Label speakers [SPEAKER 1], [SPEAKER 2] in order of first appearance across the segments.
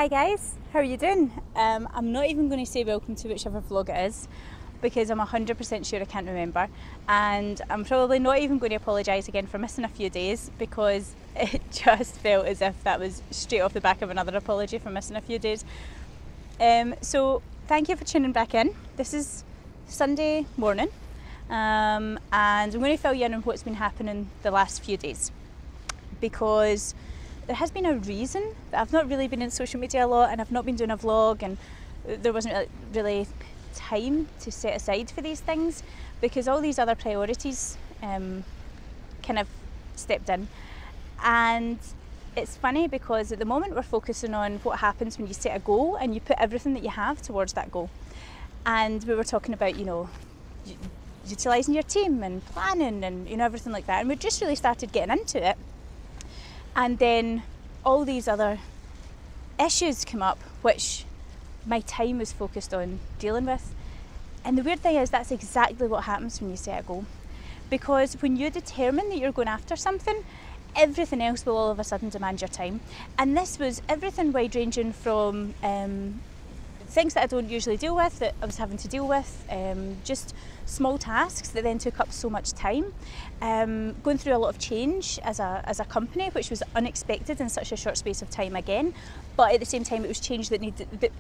[SPEAKER 1] Hi guys, how are you doing? I'm not even going to say welcome to whichever vlog it is because I'm 100% sure I can't remember, and I'm probably not even going to apologise again for missing a few days because it just felt as if that was straight off the back of another apology for missing a few days. So thank you for tuning back in. This is Sunday morning, and I'm going to fill you in on what's been happening the last few days, because there has been a reason that I've not really been in social media a lot, and I've not been doing a vlog, and there wasn't really time to set aside for these things because all these other priorities kind of stepped in. And it's funny because at the moment we're focusing on what happens when you set a goal and you put everything that you have towards that goal. And we were talking about, utilising your team and planning and everything like that, and we just really started getting into it. And then all these other issues come up which my time was focused on dealing with. And the weird thing is that's exactly what happens when you set a goal, because when you determine that you're going after something, everything else will all of a sudden demand your time. And this was everything wide ranging from things that I don't usually deal with, that I was having to deal with, just small tasks that then took up so much time, going through a lot of change as a company, which was unexpected in such a short space of time again, but at the same time it was change that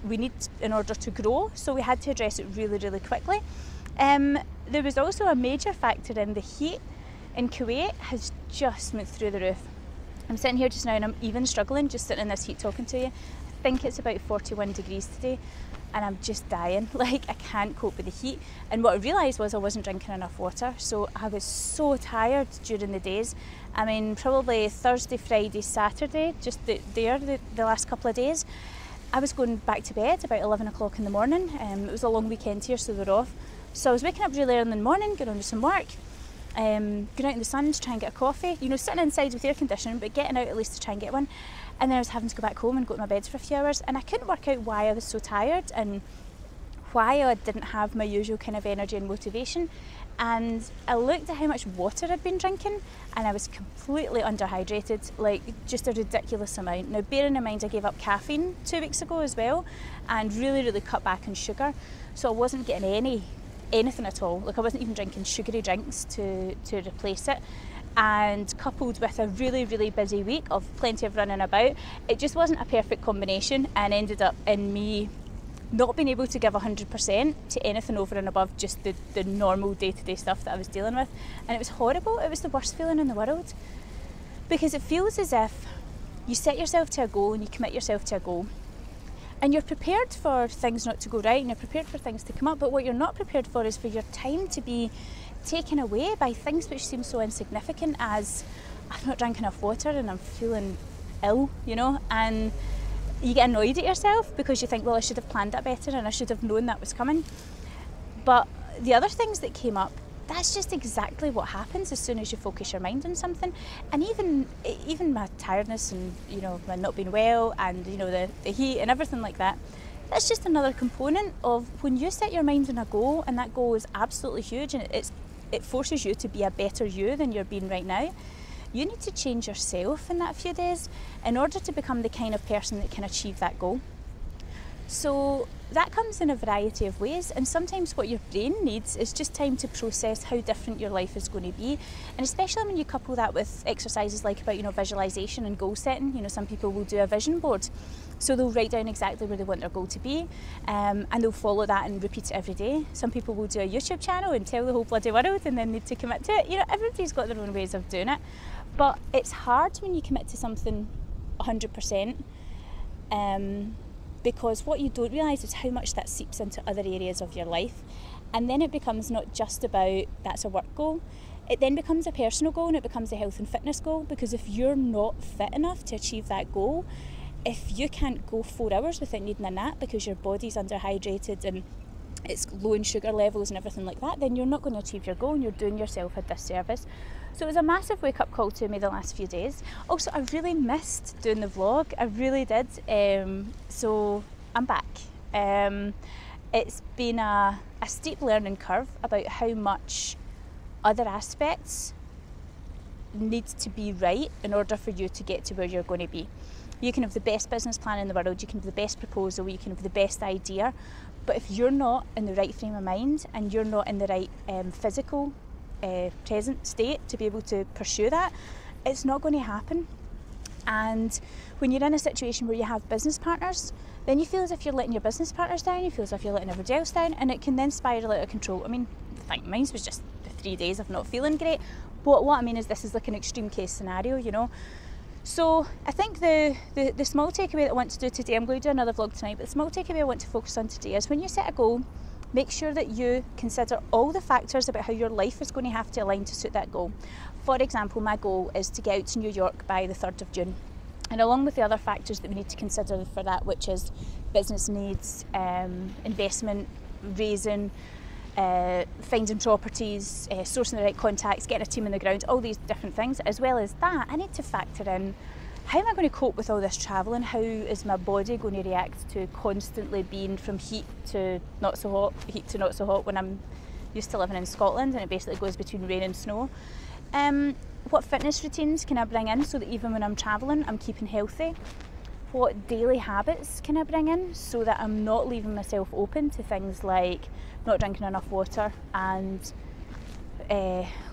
[SPEAKER 1] we need in order to grow, so we had to address it really, really quickly. There was also a major factor in the heat in Kuwait has just went through the roof. I'm sitting here just now and I'm even struggling just sitting in this heat talking to you. I think it's about 41 degrees today and I'm just dying. Like, I can't cope with the heat. And what I realised was I wasn't drinking enough water, so I was so tired during the days. I mean, probably Thursday, Friday, Saturday, just the last couple of days, I was going back to bed about 11 o'clock in the morning. It was a long weekend here, so they're off. So I was waking up really early in the morning, going on to some work, going out in the sun to try and get a coffee, sitting inside with air conditioning, but getting out at least to try and get one. And then I was having to go back home and go to my bed for a few hours, and I couldn't work out why I was so tired and why I didn't have my usual kind of energy and motivation. And I looked at how much water I'd been drinking and I was completely underhydrated, like just a ridiculous amount. Now, bearing in mind I gave up caffeine 2 weeks ago as well and really, really cut back on sugar, so I wasn't getting anything at all. Like, I wasn't even drinking sugary drinks to replace it. And coupled with a really, really busy week of plenty of running about, it just wasn't a perfect combination and ended up in me not being able to give 100% to anything over and above just the normal day-to-day stuff that I was dealing with. And it was horrible. It was the worst feeling in the world, because it feels as if you set yourself to a goal and you commit yourself to a goal and you're prepared for things not to go right and you're prepared for things to come up, but what you're not prepared for is for your time to be taken away by things which seem so insignificant as, I've not drank enough water and I'm feeling ill, and you get annoyed at yourself because you think, well, I should have planned that better and I should have known that was coming. But the other things that came up, that's just exactly what happens as soon as you focus your mind on something. And even my tiredness and my not being well and the heat and everything like that, that's just another component of when you set your mind on a goal and that goal is absolutely huge and it forces you to be a better you than you're being right now. You need to change yourself in that few days in order to become the kind of person that can achieve that goal. So that comes in a variety of ways, and sometimes what your brain needs is just time to process how different your life is going to be. And especially when you couple that with exercises like about visualization and goal setting. Some people will do a vision board, so they'll write down exactly where they want their goal to be, and they'll follow that and repeat it every day. Some people will do a YouTube channel and tell the whole bloody world and then need to commit to it. Everybody's got their own ways of doing it, but it's hard when you commit to something 100%. Because what you don't realise is how much that seeps into other areas of your life. And then it becomes not just about that's a work goal, it then becomes a personal goal and it becomes a health and fitness goal, because if you're not fit enough to achieve that goal, if you can't go 4 hours without needing a nap because your body's underhydrated and it's low in sugar levels and everything like that, then you're not going to achieve your goal and you're doing yourself a disservice. So it was a massive wake-up call to me the last few days. Also, I really missed doing the vlog, I really did. So I'm back. It's been a steep learning curve about how much other aspects need to be right in order for you to get to where you're going to be. You can have the best business plan in the world, you can have the best proposal, you can have the best idea, but if you're not in the right frame of mind and you're not in the right physical present state to be able to pursue that, it's not going to happen. And when you're in a situation where you have business partners, then you feel as if you're letting your business partners down, you feel as if you're letting everybody else down, and it can then spiral out of control. I mean, I think mine was just the 3 days of not feeling great, but what I mean is this is like an extreme case scenario, you know. So I think the small takeaway that I want to do today, I'm going to do another vlog tonight, but the small takeaway I want to focus on today is when you set a goal, make sure that you consider all the factors about how your life is going to have to align to suit that goal. For example, my goal is to get out to New York by the 3rd of June. And along with the other factors that we need to consider for that, which is business needs, investment, raising, finding properties, sourcing the right contacts, getting a team on the ground, all these different things, as well as that, I need to factor in how am I going to cope with all this travelling? How is my body going to react to constantly being from heat to not so hot when I'm used to living in Scotland and it basically goes between rain and snow? What fitness routines can I bring in so that even when I'm travelling I'm keeping healthy? What daily habits can I bring in so that I'm not leaving myself open to things like not drinking enough water and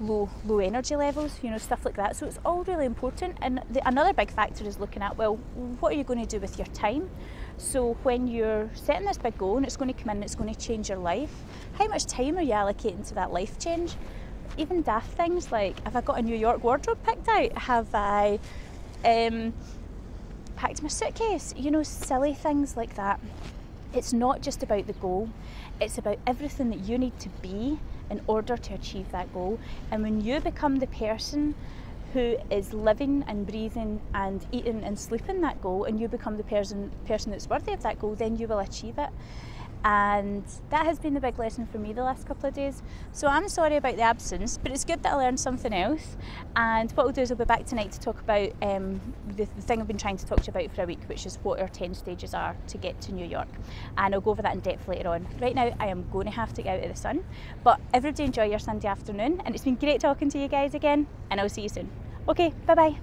[SPEAKER 1] low energy levels, you know, stuff like that. So it's all really important. And another big factor is looking at, well, what are you going to do with your time? So when you're setting this big goal and it's going to come in and it's going to change your life, how much time are you allocating to that life change? Even daft things like, have I got a New York wardrobe picked out? Have I packed my suitcase? You know, silly things like that. It's not just about the goal, it's about everything that you need to be in order to achieve that goal. And when you become the person who is living and breathing and eating and sleeping that goal, and you become the person that's worthy of that goal, then you will achieve it. And that has been the big lesson for me the last couple of days. So I'm sorry about the absence, but it's good that I learned something else. And what I'll do is I'll be back tonight to talk about the thing I've been trying to talk to you about for a week, which is what our 10 stages are to get to New York. And I'll go over that in depth later on. Right now I am going to have to get out of the sun, but everybody enjoy your Sunday afternoon, and it's been great talking to you guys again, and I'll see you soon. Okay, bye bye.